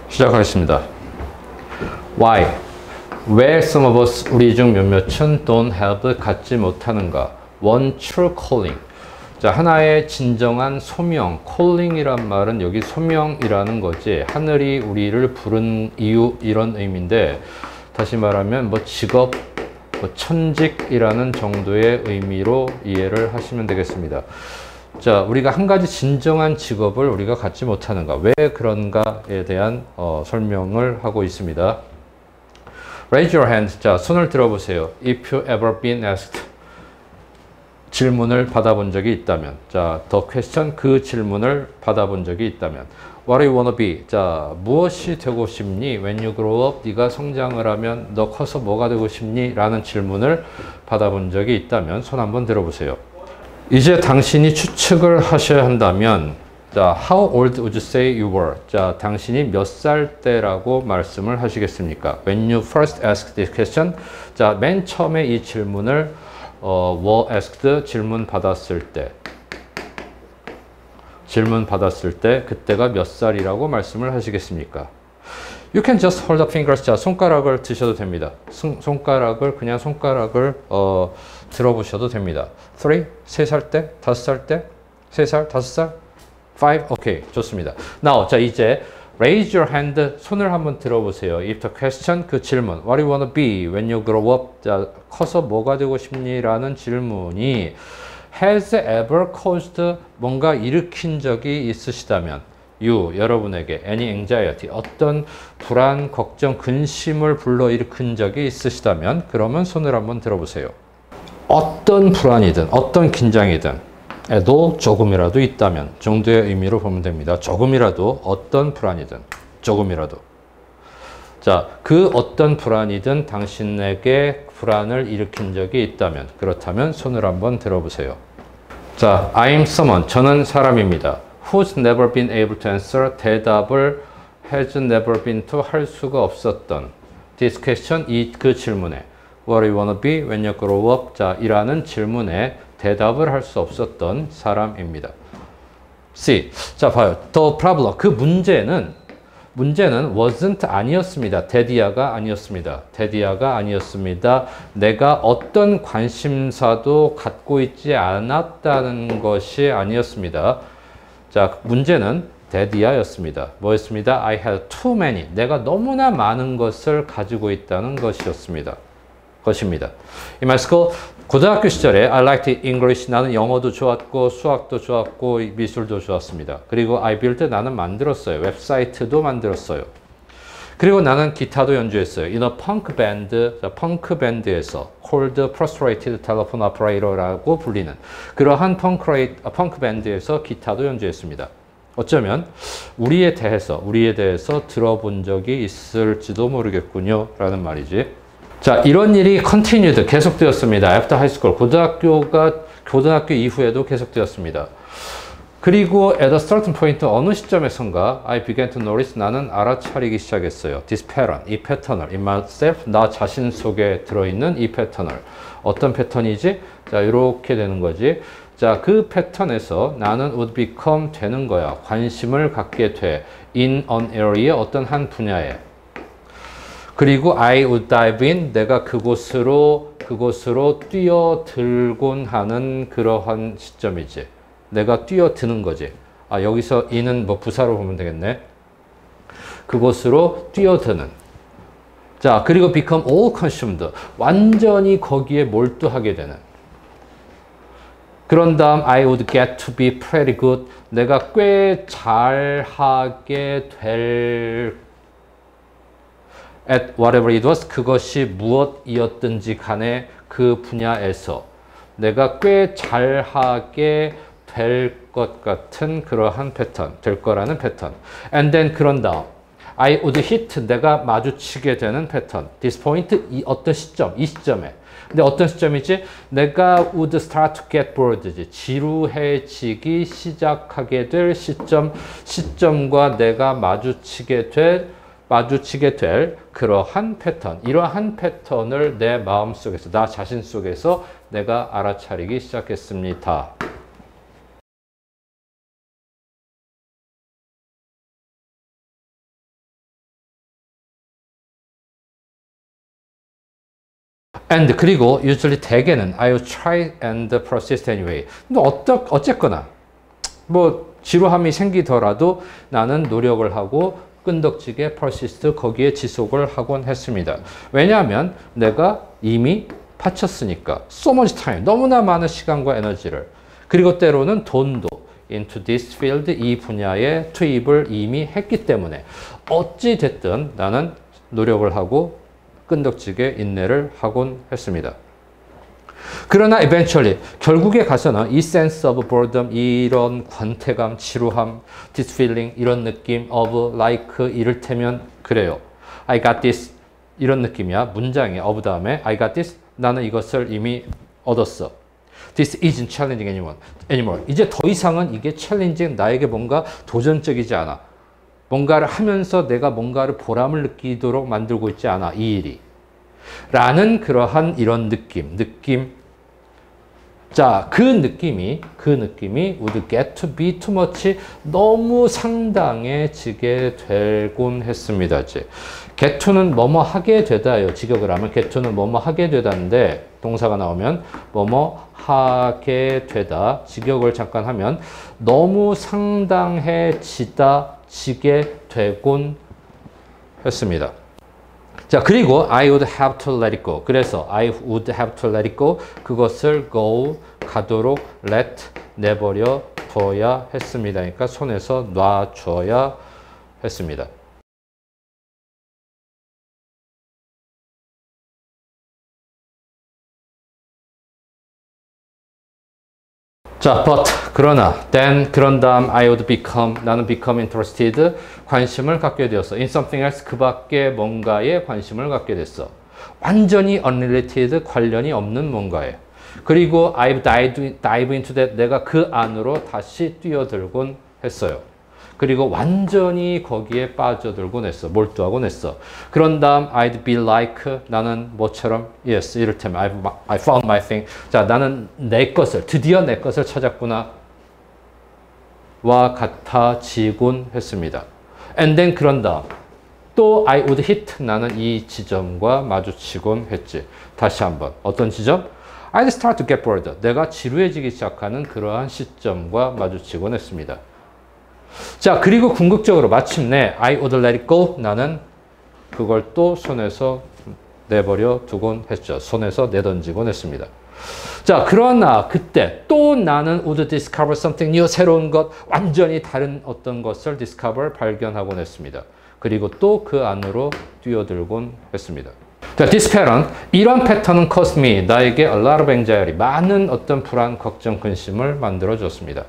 시작하겠습니다. Why? 왜 some of us, 우리 중 몇몇은 don't have, 갖지 못하는가? One true calling. 자, 하나의 진정한 소명, calling이란 말은 여기 소명이라는 거지. 하늘이 우리를 부른 이유, 이런 의미인데, 다시 말하면 뭐 직업, 뭐 천직이라는 정도의 의미로 이해를 하시면 되겠습니다. 자, 우리가 한 가지 진정한 직업을 우리가 갖지 못하는가? 왜 그런가에 대한 설명을 하고 있습니다. Raise your hand. 자, 손을 들어보세요. If you ever been asked. 질문을 받아본 적이 있다면. 자, the question, 그 질문을 받아본 적이 있다면. What do you wanna be? 자, 무엇이 되고 싶니? When you grow up, 네가 성장을 하면 너 커서 뭐가 되고 싶니? 라는 질문을 받아본 적이 있다면 손 한번 들어보세요. 이제 당신이 추측을 하셔야 한다면, 자, how old would you say you were? 자, 당신이 몇 살 때라고 말씀을 하시겠습니까? When you first asked this question, 자, 맨 처음에 이 질문을 were asked, 질문 받았을 때, 그때가 몇 살이라고 말씀을 하시겠습니까? You can just hold the fingers. 자, 손가락을 드셔도 됩니다. 그냥 손가락을 들어보셔도 됩니다. 3살 때, 5살 때, 3살, 5살, 5, 오케이, 좋습니다. Now, 자, 이제 raise your hand, 손을 한번 들어보세요. If the question, 그 질문, what do you want to be when you grow up? 자, 커서 뭐가 되고 싶니? 라는 질문이 has ever caused, 뭔가 일으킨 적이 있으시다면, 여러분에게 any anxiety, 어떤 불안, 걱정, 근심을 불러일으킨 적이 있으시다면, 그러면 손을 한번 들어보세요. 어떤 불안이든, 어떤 긴장이든, 에도 조금이라도 있다면 정도의 의미로 보면 됩니다. 조금이라도, 어떤 불안이든, 조금이라도. 자, 그 어떤 불안이든 당신에게 불안을 일으킨 적이 있다면, 그렇다면 손을 한번 들어보세요. 자, I'm someone, 저는 사람입니다. Who's never been able to answer, 대답을 has never been to, 할 수가 없었던 this question, 그 질문에 What do you want to be when you grow up? 자, 이라는 질문에 대답을 할 수 없었던 사람입니다. C. 자, 봐요. The problem. 그 문제는 wasn't, 아니었습니다. 데디아가 아니었습니다. 내가 어떤 관심사도 갖고 있지 않았다는 것이 아니었습니다. 자, 문제는 데디아였습니다. 뭐였습니다? I had too many. 내가 너무나 많은 것을 가지고 있다는 것입니다. In my school, 고등학교 시절에 I liked English. 나는 영어도 좋았고 수학도 좋았고 미술도 좋았습니다. 그리고 I built, 나는 만들었어요. 웹사이트도 만들었어요. 그리고 나는 기타도 연주했어요. In a punk band, 펑크 밴드에서 called Frustrated Telephone Operator라고 불리는 그러한 펑크 밴드에서 기타도 연주했습니다. 어쩌면 우리에 대해서 들어본 적이 있을지도 모르겠군요. 라는 말이지. 자, 이런 일이 continued, 계속되었습니다. After high school, 고등학교 이후에도 계속되었습니다. 그리고 at a certain point, 어느 시점에선가 I began to notice, 나는 알아차리기 시작했어요. This pattern, 이 패턴을, in myself, 나 자신 속에 들어있는 이 패턴을. 어떤 패턴이지? 자, 이렇게 되는 거지. 자, 그 패턴에서 나는 would become, 되는 거야. 관심을 갖게 돼. in an area, 어떤 한 분야에. 그리고 I would dive in, 내가 그곳으로 뛰어들곤 하는 그러한 시점이지. 내가 뛰어드는 거지. 아, 여기서 in은 뭐 부사로 보면 되겠네. 그곳으로 뛰어드는. 자, 그리고 become all consumed, 완전히 거기에 몰두하게 되는. 그런 다음 I would get to be pretty good, 내가 꽤 잘하게 될 at whatever it was, 그것이 무엇이었든지 간에 그 분야에서 내가 꽤 잘하게 될 것 같은 그러한 패턴, 될 거라는 패턴. And then 그런 다음 I would hit, 내가 마주치게 되는 패턴. This point, 이 어떤 시점, 이 시점에. 근데 어떤 시점이지? 내가 would start to get bored지. 지루해지기 시작하게 될 시점과 내가 마주치게 될 그러한 패턴, 이러한 패턴을 내 마음 속에서, 나 자신 속에서 내가 알아차리기 시작했습니다. And 그리고 usually 대개는 I will try and persist anyway. 뭐 어쨌거나 뭐 지루함이 생기더라도 나는 노력을 하고 끈덕지게 persist 거기에 지속을 하곤 했습니다. 왜냐하면 내가 이미 바쳤으니까 so much time 너무나 많은 시간과 에너지를 그리고 때로는 돈도 into this field 이 분야에 투입을 이미 했기 때문에 어찌 됐든 나는 노력을 하고 끈덕지게 인내를 하곤 했습니다. 그러나 eventually 결국에 가서는 이 sense of boredom 이런 권태감, 지루함, this feeling 이런 느낌 of like 이를테면 그래요. I got this 이런 느낌이야. 문장에 of 다음에 I got this 나는 이것을 이미 얻었어. This isn't challenging anymore. 이제 더 이상은 이게 challenging 나에게 뭔가 도전적이지 않아. 뭔가를 하면서 내가 뭔가를 보람을 느끼도록 만들고 있지 않아. 이 일이. 라는 그러한 이런 느낌. 자, 그 느낌이 would get to be too much 너무 상당해지게 되곤 했습니다. 이제 get to는 뭐뭐 하게 되다예요. 직역을 하면 get to는 뭐뭐 하게 되다인데 동사가 나오면 뭐뭐 하게 되다. 직역을 잠깐 하면 너무 상당해지게 되곤 했습니다. 자, 그리고 I would have to let it go. 그래서 I would have to let it go. 그것을 go, 가도록 let, 내버려 둬야 했습니다. 그러니까 손에서 놔줘야 했습니다. 자, but, 그러나, then, 그런 다음, I would become, 나는 become interested, 관심을 갖게 되었어. in something else, 그 밖에 뭔가에 관심을 갖게 됐어. 완전히 unrelated, 관련이 없는 뭔가에. 그리고 I've dive into that, 내가 그 안으로 다시 뛰어들곤 했어요. 그리고 완전히 거기에 빠져들곤 했어. 몰두하곤 했어. 그런 다음 I'd be like 나는 뭐처럼 yes 이를테면 I found my thing. 자, 나는 내 것을 드디어 내 것을 찾았구나 와 같아지곤 했습니다. And then 그런 다음 또 I would hit 나는 이 지점과 마주치곤 했지. 다시 한번 어떤 지점? I'd start to get bored. 내가 지루해지기 시작하는 그러한 시점과 마주치곤 했습니다. 자, 그리고 궁극적으로 마침내 I would let it go. 나는 그걸 또 손에서 내버려 두곤 했죠. 손에서 내던지곤 했습니다. 자, 그러나 그때 또 나는 would discover something new. 새로운 것, 완전히 다른 어떤 것을 discover, 발견하곤 했습니다. 그리고 또 그 안으로 뛰어들곤 했습니다. 자, this pattern, 이런 패턴은 caused me, 나에게 a lot of anxiety, 많은 어떤 불안, 걱정, 근심을 만들어줬습니다.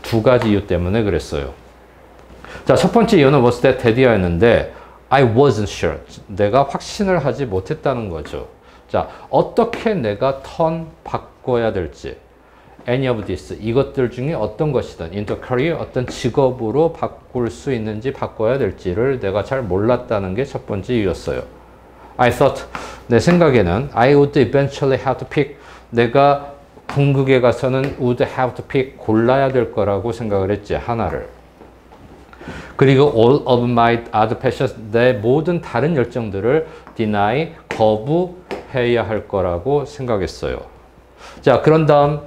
두 가지 이유 때문에 그랬어요. 자, 첫 번째 이유는 was that daddy였는데 I wasn't sure. 내가 확신을 하지 못했다는 거죠. 자, 어떻게 내가 바꿔야 될지 any of this, 이것들 중에 어떤 것이든 into career, 어떤 직업으로 바꿀 수 있는지 바꿔야 될지를 내가 잘 몰랐다는 게 첫 번째 이유였어요. I thought, 내 생각에는 I would eventually have to pick, 내가 궁극에 가서는 would have to pick, 골라야 될 거라고 생각을 했지, 하나를. 그리고 all of my other passions, 내 모든 다른 열정들을 deny, 거부해야 할 거라고 생각했어요. 자, 그런 다음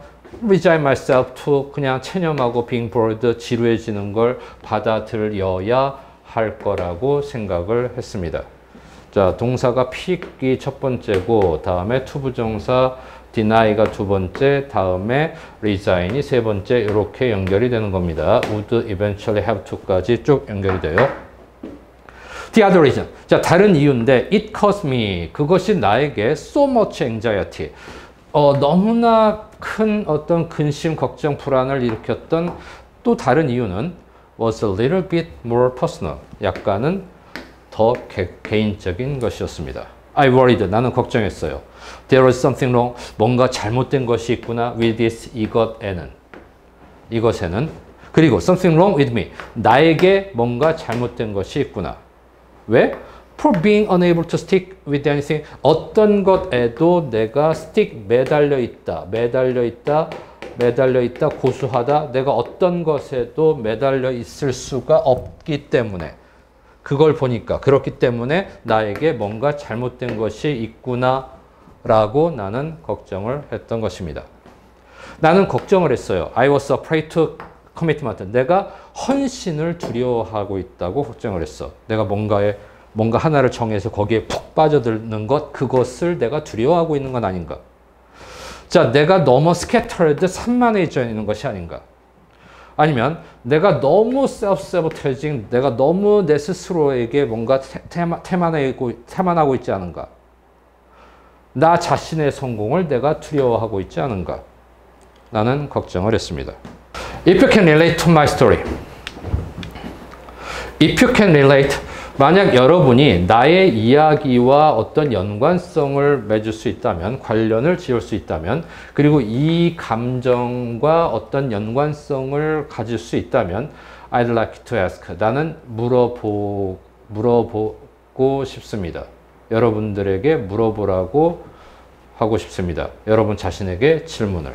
resign myself to, 그냥 체념하고 being bored, 지루해지는 걸 받아들여야 할 거라고 생각을 했습니다. 자, 동사가 pick이 첫 번째고 다음에 to 부정사 deny가 두 번째, 다음에 resign이 세 번째, 이렇게 연결이 되는 겁니다. would eventually have to까지 쭉 연결이 돼요. The other reason. 자, 다른 이유인데 it caused me. 그것이 나에게 so much anxiety. 너무나 큰 어떤 근심, 걱정, 불안을 일으켰던 또 다른 이유는 was a little bit more personal. 약간은 더 개인적인 것이었습니다. I worried. 나는 걱정했어요. There was something wrong. 뭔가 잘못된 것이 있구나. With this, 이것에는. 그리고 something wrong with me. 나에게 뭔가 잘못된 것이 있구나. 왜? For being unable to stick with anything. 어떤 것에도 내가 stick, 매달려 있다, 고수하다. 내가 어떤 것에도 매달려 있을 수가 없기 때문에. 그걸 보니까 그렇기 때문에 나에게 뭔가 잘못된 것이 있구나 라고 나는 걱정을 했던 것입니다. 나는 걱정을 했어요. I was afraid to commitment. 내가 헌신을 두려워하고 있다고 걱정을 했어. 내가 뭔가 하나를 정해서 거기에 푹 빠져드는 것, 그것을 내가 두려워하고 있는 건 아닌가? 자, 내가 너무 scattered, 산만해져 있는 것이 아닌가? 아니면 내가 너무 self-sabotaging, 내가 너무 내 스스로에게 뭔가 태만하고 있지 않은가? 나 자신의 성공을 내가 두려워하고 있지 않은가? 나는 걱정을 했습니다. If you can relate to my story. If you can relate, 만약 여러분이 나의 이야기와 어떤 연관성을 맺을 수 있다면, 관련을 지을 수 있다면, 그리고 이 감정과 어떤 연관성을 가질 수 있다면, I'd like to ask. 나는 물어보고 싶습니다. 여러분들에게 물어보라고 하고 싶습니다. 여러분 자신에게 질문을.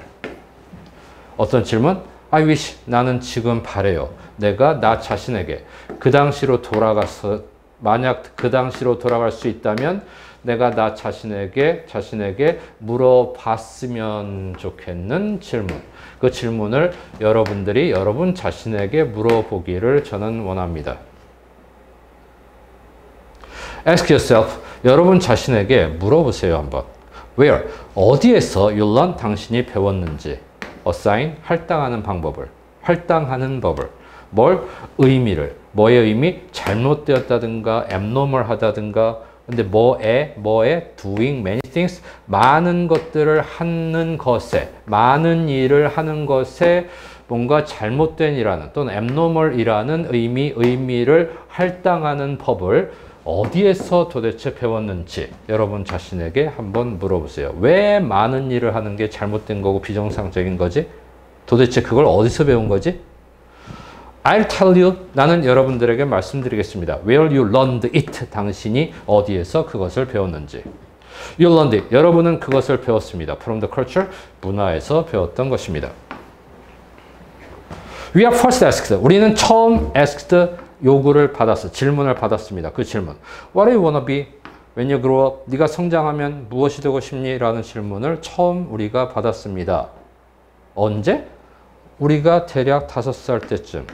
어떤 질문? I wish. 나는 지금 바래요. 내가 나 자신에게 그 당시로 돌아가서 만약 그 당시로 돌아갈 수 있다면 내가 나 자신에게 물어봤으면 좋겠는 질문. 그 질문을 여러분들이 여러분 자신에게 물어보기를 저는 원합니다. Ask yourself. 여러분 자신에게 물어보세요 한번. Where? 어디에서 you learn 당신이 배웠는지. assign. 할당하는 방법을. 할당하는 법을. 뭘? 의미를. 뭐의 의미? 잘못되었다든가 abnormal하다든가 근데 뭐에? doing many things 많은 것들을 하는 것에 많은 일을 하는 것에 뭔가 잘못된 일하는 또는 abnormal이라는 의미를 할당하는 법을 어디에서 도대체 배웠는지 여러분 자신에게 한번 물어보세요. 왜 많은 일을 하는 게 잘못된 거고 비정상적인 거지? 도대체 그걸 어디서 배운 거지? I'll tell you. 나는 여러분들에게 말씀드리겠습니다. Where you learned it. 당신이 어디에서 그것을 배웠는지. You learned it. 여러분은 그것을 배웠습니다. From the culture. 문화에서 배웠던 것입니다. We are first asked. 우리는 처음 asked 요구를 받았어. 질문을 받았습니다. 그 질문. What do you wanna be when you grow up? 네가 성장하면 무엇이 되고 싶니? 라는 질문을 처음 우리가 받았습니다. 언제? 우리가 대략 5살 때쯤.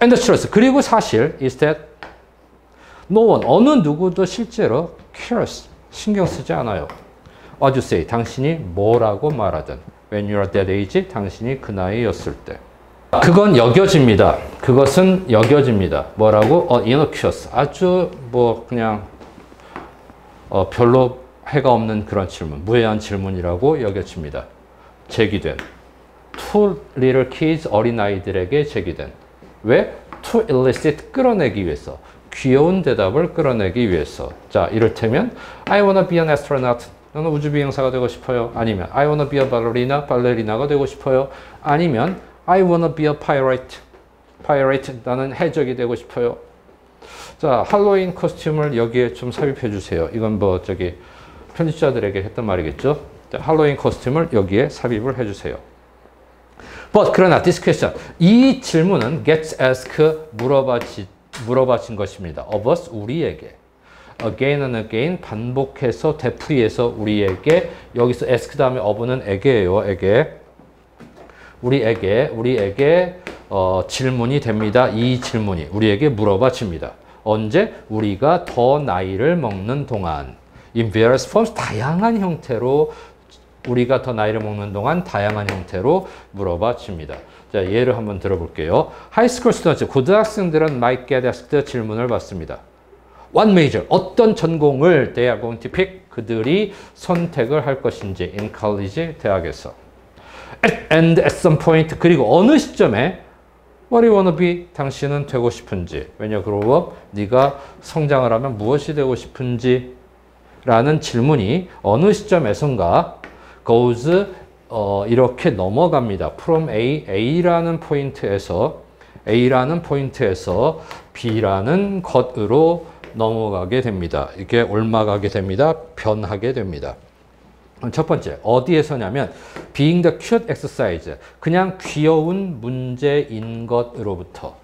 And the truth. 그리고 사실 is that no one, 어느 누구도 실제로 cares, 신경 쓰지 않아요. What you say, 당신이 뭐라고 말하든. When you are that age, 당신이 그 나이였을 때. 그건 여겨집니다. 그것은 여겨집니다. 뭐라고? innocuous. 아주 그냥 별로 해가 없는 그런 질문, 무해한 질문이라고 여겨집니다. 제기된. To little kids, 어린아이들에게 제기된. 왜? To elicit, 끌어내기 위해서. 귀여운 대답을 끌어내기 위해서. 자, 이를테면 I wanna be an astronaut. 나는 우주비행사가 되고 싶어요. 아니면 I wanna be a ballerina. 발레리나가 되고 싶어요. 아니면 I wanna be a pirate. 나는 해적이 되고 싶어요. 자, 할로윈 코스튬을 여기에 좀 삽입해 주세요. 이건 편집자들에게 했던 말이겠죠. 자, 할로윈 코스튬을 여기에 삽입을 해 주세요. But 그러나 this question, 이 질문은 gets asked, 물어봐진 것입니다. of us, 우리에게. again and again, 반복해서 되풀이해서 우리에게, 여기서 ask 다음에 of는 에게예요. 에게. 우리에게 질문이 됩니다. 이 질문이 우리에게 물어봐집니다. 언제? 우리가 더 나이를 먹는 동안. in various forms, 다양한 형태로 우리가 더 나이를 먹는 동안 다양한 형태로 물어봐집니다. 자, 예를 한번 들어볼게요. 하이스쿨 스튜던트, 고등학생들은 might get asked 질문을 받습니다. What major, 어떤 전공을 they are going to pick, 그들이 선택을 할 것인지 in college, 대학에서. And at some point, 그리고 어느 시점에 What do you wanna be, 당신은 되고 싶은지. When you grow up, 네가 성장을 하면 무엇이 되고 싶은지 라는 질문이 어느 시점에선가 goes 이렇게 넘어갑니다. From A라는 포인트에서 B라는 것으로 넘어가게 됩니다. 이렇게 옮아가게 됩니다. 변하게 됩니다. 첫 번째, 어디에서냐면 being the cute exercise, 그냥 귀여운 문제인 것으로부터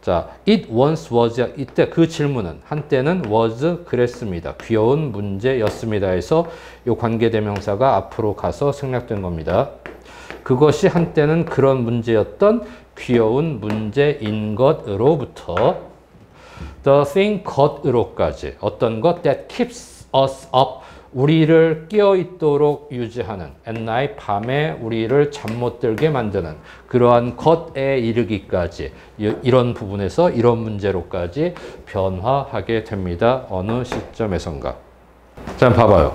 자, it once was, 이때 그 질문은 한때는 was 그랬습니다. 귀여운 문제였습니다. 해서 이 관계대명사가 앞으로 가서 생략된 겁니다. 그것이 한때는 그런 문제였던 귀여운 문제인 것으로부터 the thing 것으로까지 어떤 것 that keeps us up 우리를 깨어 있도록 유지하는 at night 밤에 우리를 잠 못 들게 만드는 그러한 것에 이르기까지 이런 부분에서 이런 문제로까지 변화하게 됩니다. 어느 시점에선가. 자, 봐봐요.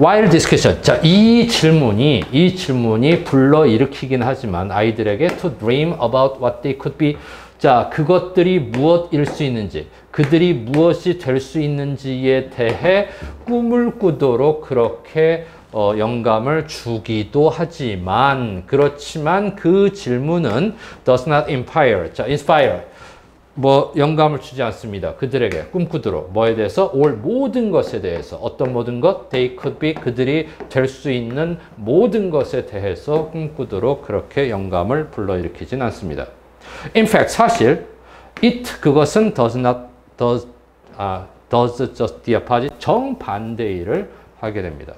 While discussion. 자, 이 질문이 불러일으키긴 하지만 아이들에게 to dream about what they could be. 자, 그것들이 무엇일 수 있는지, 그들이 무엇이 될 수 있는지에 대해 꿈을 꾸도록 그렇게 영감을 주기도 하지만, 그렇지만 그 질문은 does not inspire. 자, inspire. 영감을 주지 않습니다. 그들에게 꿈꾸도록. 뭐에 대해서? all 모든 것에 대해서. 어떤 모든 것? they could be. 그들이 될 수 있는 모든 것에 대해서 꿈꾸도록 그렇게 영감을 불러일으키진 않습니다. In fact, 사실 그것은 does just the opposite, 정반대의 일을 하게 됩니다.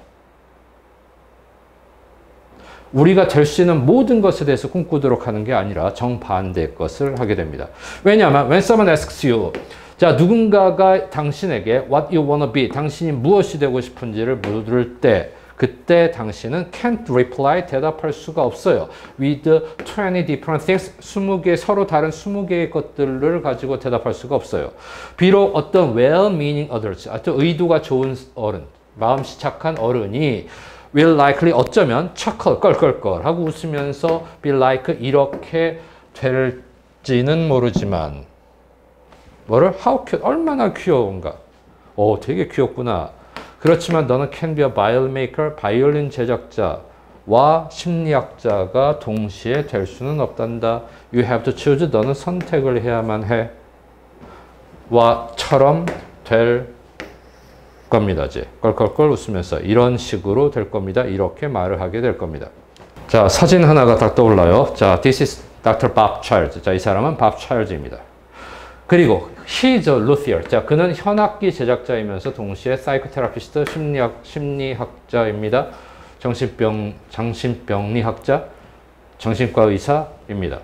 우리가 될 수 있는 모든 것에 대해서 꿈꾸도록 하는 게 아니라 정반대의 것을 하게 됩니다. 왜냐하면 when someone asks you, 자, 누군가가 당신에게 what you wanna be, 당신이 무엇이 되고 싶은지를 물을 때 그때 당신은 can't reply, 대답할 수가 없어요. With 20 different things, 20개, 서로 다른 20개의 것들을 가지고 대답할 수가 없어요. 비록 어떤 well-meaning adults, 아주 의도가 좋은 어른, 마음씨 착한 어른이 will likely, 어쩌면 chuckle, 껄껄껄 하고 웃으면서 be like, 이렇게 될지는 모르지만 how cute, 얼마나 귀여운가. 되게 귀엽구나. 그렇지만 너는 can be a violin maker, 바이올린 제작자와 심리학자가 동시에 될 수는 없단다. You have to choose, 너는 선택을 해야만 해. 와처럼 될 겁니다. 이제 껄껄껄 웃으면서 이런 식으로 될 겁니다. 이렇게 말을 하게 될 겁니다. 자, 사진 하나가 딱 떠올라요. 자, this is Dr. Bob Childs. 자, 이 사람은 Bob Childs입니다. 그리고 he is a luthier. 자, 그는 현악기 제작자이면서 동시에 사이코테라피스트, 심리학자입니다. 정신병리학자, 정신과 의사입니다.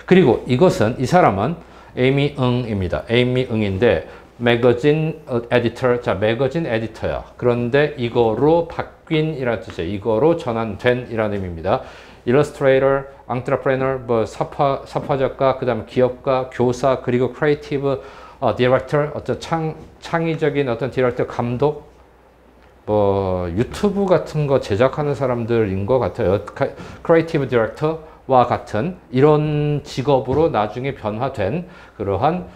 그리고 이 사람은 에이미 응입니다. 에이미 응인데 매거진 에디터, 자, 매거진 에디터야. 그런데 이거로 바뀐이라는 뜻이에요. 이거로 전환된 이라는 의미입니다. 일러스트레이터, 앙트레프레너, 사파 작가, 그 다음에 기업가, 교사, 그리고 크리에이티브 디렉터, 어떤 창의적인 어떤 디렉터, 감독, 유튜브 같은 거 제작하는 사람들인 것 같아요. 크리에이티브 디렉터와 같은 이런 직업으로 나중에 변화된 그러한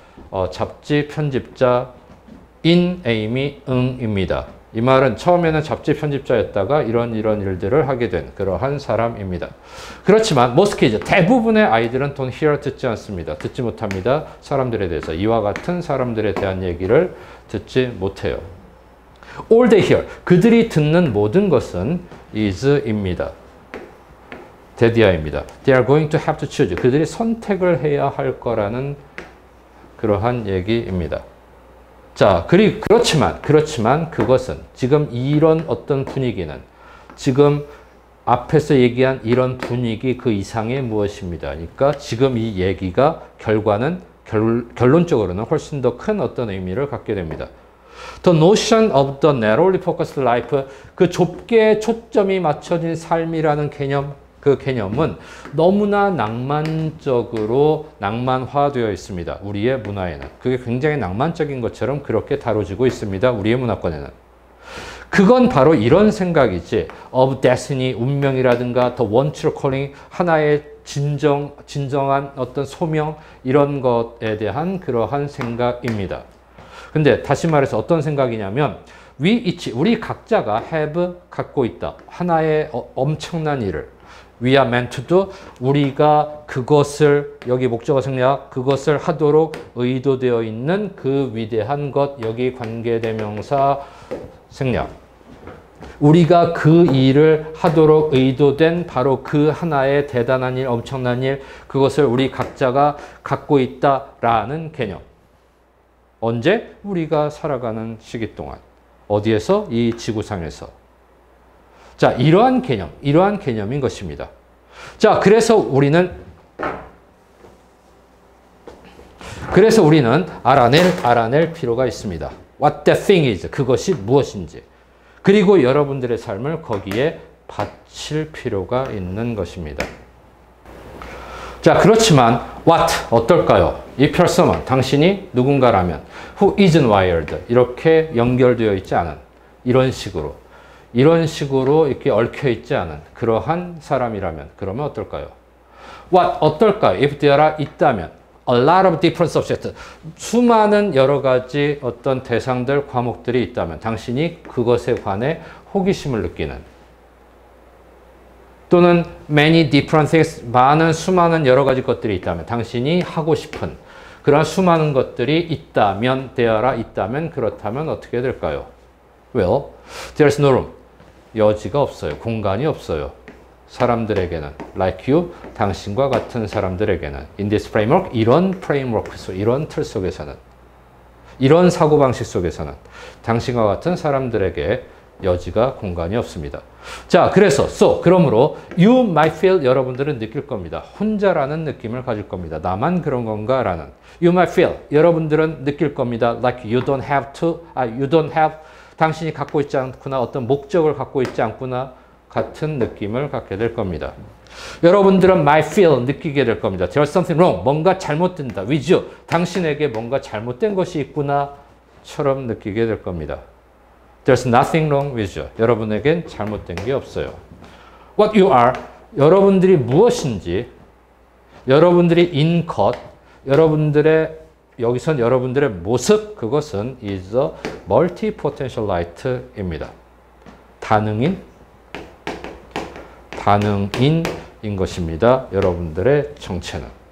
잡지 편집자인 에이미 응입니다. 이 말은 처음에는 잡지 편집자였다가 이런 일들을 하게 된 그러한 사람입니다. 그렇지만 most kids, 대부분의 아이들은 don't hear, 듣지 않습니다. 듣지 못합니다. 사람들에 대해서 이와 같은 사람들에 대한 얘기를 듣지 못해요. All they hear, 그들이 듣는 모든 것은 is입니다. 대디아입니다. They are going to have to choose, 그들이 선택을 해야 할 거라는 그러한 얘기입니다. 자, 그렇지만 그것은 지금 이런 어떤 분위기는 지금 앞에서 얘기한 이런 분위기 그 이상의 무엇입니다. 그러니까 지금 이 얘기가 결론적으로는 훨씬 더 큰 어떤 의미를 갖게 됩니다. The notion of the narrowly focused life, 그 좁게 초점이 맞춰진 삶이라는 그 개념은 너무나 낭만적으로 낭만화되어 있습니다. 우리의 문화에는. 그게 굉장히 낭만적인 것처럼 그렇게 다뤄지고 있습니다. 우리의 문화권에는. 그건 바로 이런 생각이지. of destiny, 운명이라든가 the one true calling, 하나의 진정한 어떤 소명, 이런 것에 대한 그러한 생각입니다. 근데 다시 말해서 어떤 생각이냐면 우리 각자가 have, 갖고 있다. 하나의 엄청난 일을 We are meant to do. 우리가 그것을, 여기 목적어 생략, 그것을 하도록 의도되어 있는 그 위대한 것, 여기 관계대명사 생략. 우리가 그 일을 하도록 의도된 바로 그 하나의 대단한 일, 엄청난 일, 그것을 우리 각자가 갖고 있다라는 개념. 언제? 우리가 살아가는 시기 동안. 어디에서? 이 지구상에서. 자, 이러한 개념인 것입니다. 자, 그래서 우리는 알아낼 필요가 있습니다. What that thing is. 그것이 무엇인지. 그리고 여러분들의 삶을 거기에 바칠 필요가 있는 것입니다. 자, 그렇지만 what 어떨까요? 이 person은 당신이 누군가라면 who isn't wired 이렇게 연결되어 있지 않은 이런 식으로 이렇게 얽혀 있지 않은 그러한 사람이라면 그러면 어떨까요? What 어떨까요? If there are 있다면 a lot of different subjects 수많은 여러 가지 어떤 대상들 과목들이 있다면 당신이 그것에 관해 호기심을 느끼는 또는 many different things 수많은 여러 가지 것들이 있다면 당신이 하고 싶은 그런 수많은 것들이 있다면 있다면 그렇다면 어떻게 될까요? Well, there's no room. 여지가 없어요. 공간이 없어요. 사람들에게는 like you, 당신과 같은 사람들에게는 in this framework, 이런 프레임워크 이런 틀 속에서는 이런 사고방식 속에서는 당신과 같은 사람들에게 여지가 공간이 없습니다. 자, 그래서 그러므로 you might feel 여러분들은 느낄 겁니다. 혼자라는 느낌을 가질 겁니다. 나만 그런 건가? 라는 you might feel 여러분들은 느낄 겁니다. like you don't have 당신이 갖고 있지 않구나 어떤 목적을 갖고 있지 않구나 같은 느낌을 갖게 될 겁니다. 여러분들은 might feel 느끼게 될 겁니다. There's something wrong 뭔가 잘못된다. with you 당신에게 뭔가 잘못된 것이 있구나 처럼 느끼게 될 겁니다. There's nothing wrong with you. 여러분에겐 잘못된 게 없어요. What you are, 여러분들이 무엇인지, 여러분들이 in 것, 여기선 여러분들의 모습, 그것은 is a multi-potentialite입니다. 다능인인 것입니다. 여러분들의 정체는.